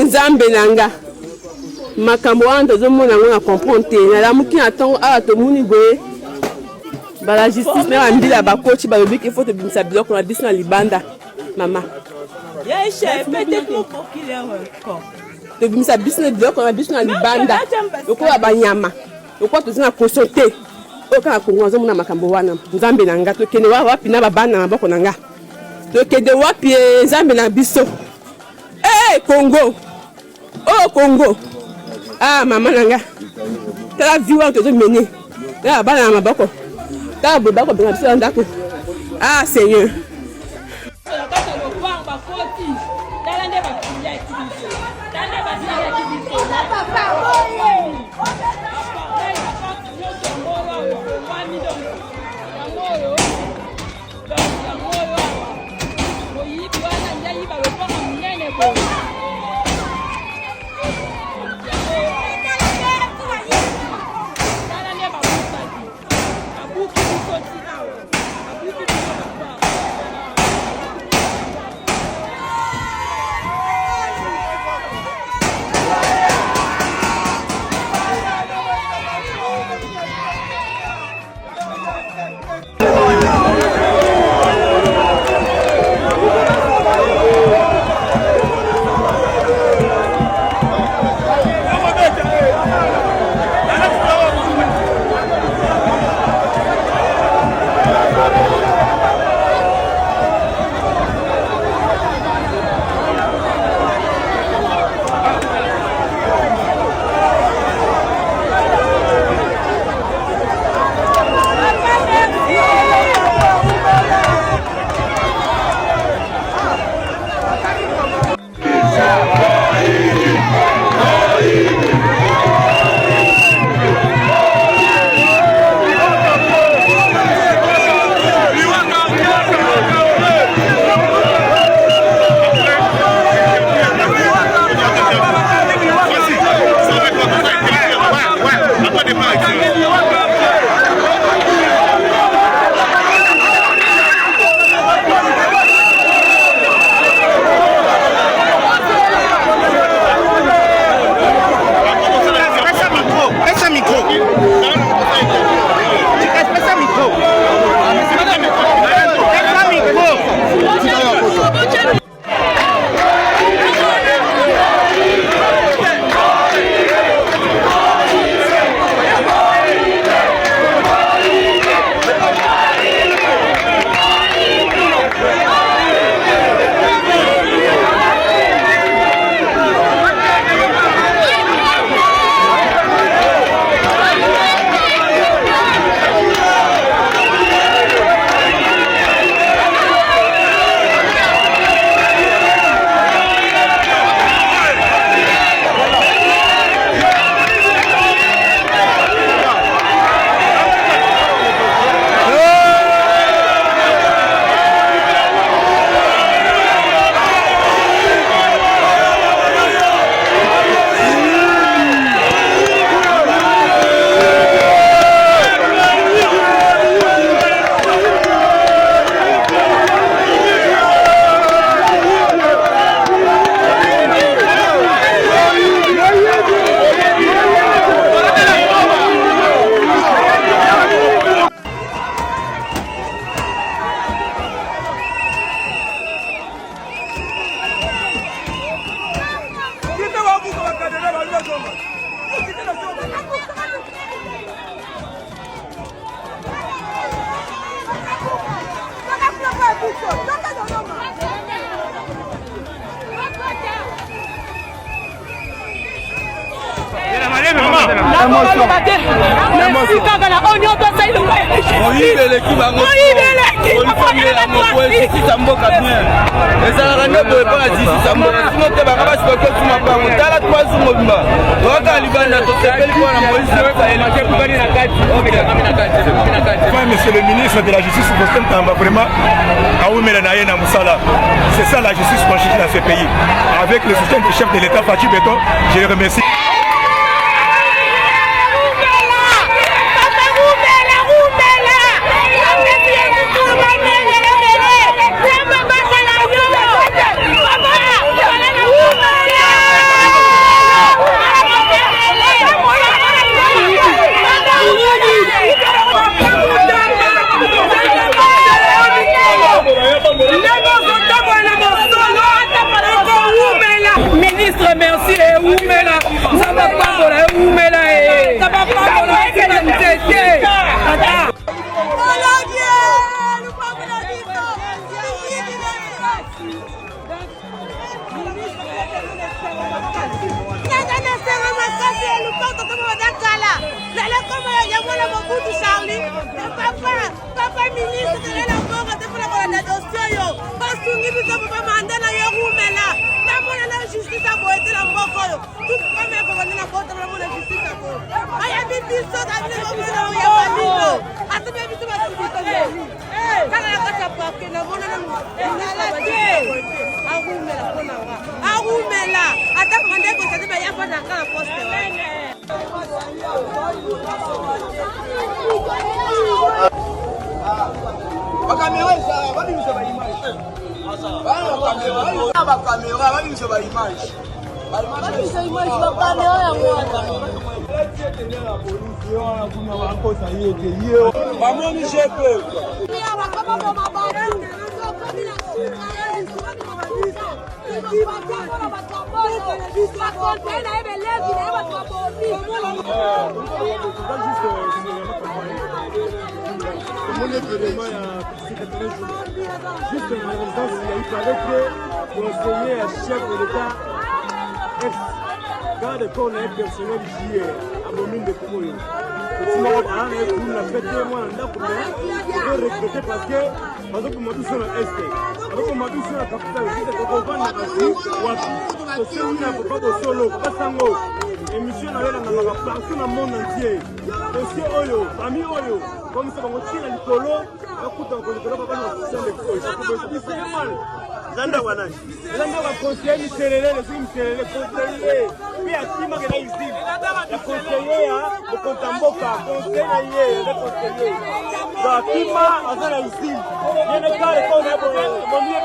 nzambe nanga makambo wana tozomona ngo na comprendre te nalamuki na ntongo awa tomoni boye bala justice na bambila bakoci balobi ke faut tobimisa biloko na biso na libanda mama tobimisa biso na biloko na biso na libanda lokola banyama lokola toza na koso te oyo kaka kongo azomona makambo wana nzambe na nga tokende wapi na babana na maboko na nga tokende wapi nzambe na biso Congo oh Congo mama na nga tala vi wana tozomene na babana na maboko tala bobako benga biso na ndako Seigneur Monsieur le ministre de la Justice, vraiment, c'est ça la justice constitutionnelle dans ce pays. Avec le soutien du chef de l'État, Fatou Beton, je le remercie. ministre, merci. Et Oumela, ça va pas la Oumela. Ça va pas la Papa ministre de la Banque de la dossier, parce que nous avons demandé la Youmela, la monnaie de la justice a voté la Moko, toute première fois la porte de la justice à Moko. I have been this sort of thing over Yabalino. I think maybe to my sister. Quand elle a fait pas que la monnaie Aroumela, attends, on dit que ça devait y avoir un cas à poste. Caméra, ça va nous faire l'image. La caméra, va nous faire l'image. Juste en résidence, il fallait que conseiller chef de l'État garde qu'on a un personnel ici à Momine de Koumoyo. Sinon, on a fait moi on a regretter parce que parce que moi tout sur l'Est, alors que moi tout sur la capitale, c'est qu'on va na c'est une avocat de solo, pas sango. Émission na la partout dans le monde entier. Dossier Oyo, famille Oyo, comme ça on tire le colo, écoute on connaît pas dans le système ça peut se mal. Zanda wana. Zanda va conseiller le conseiller. Puis à qui m'a gagné ici. Le conseiller au Kontamboka, conseiller, le conseiller. Bah qui m'a azala ici. Il ne pas le connaître mon mieux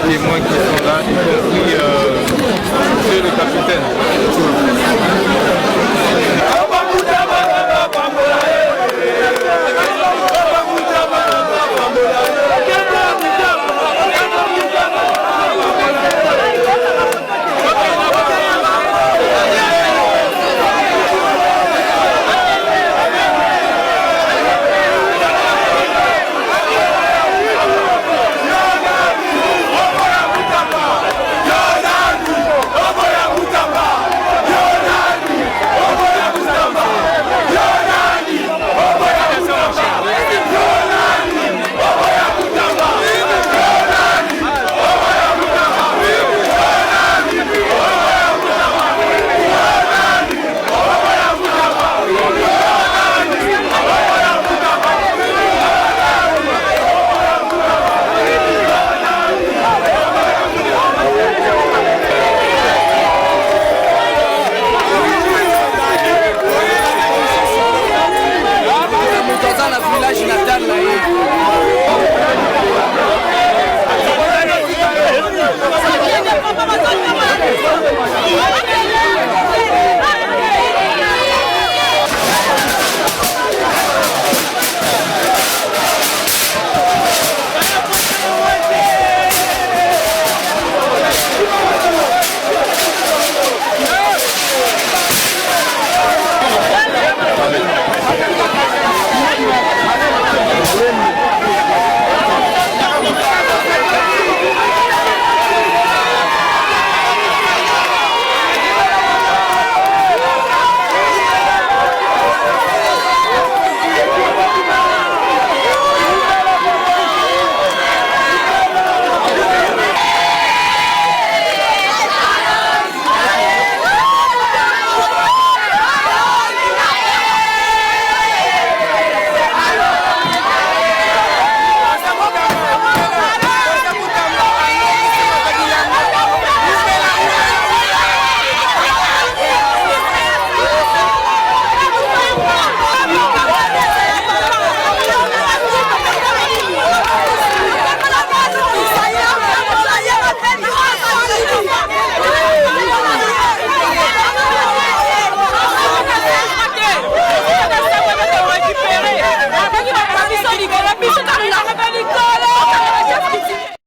témoin qui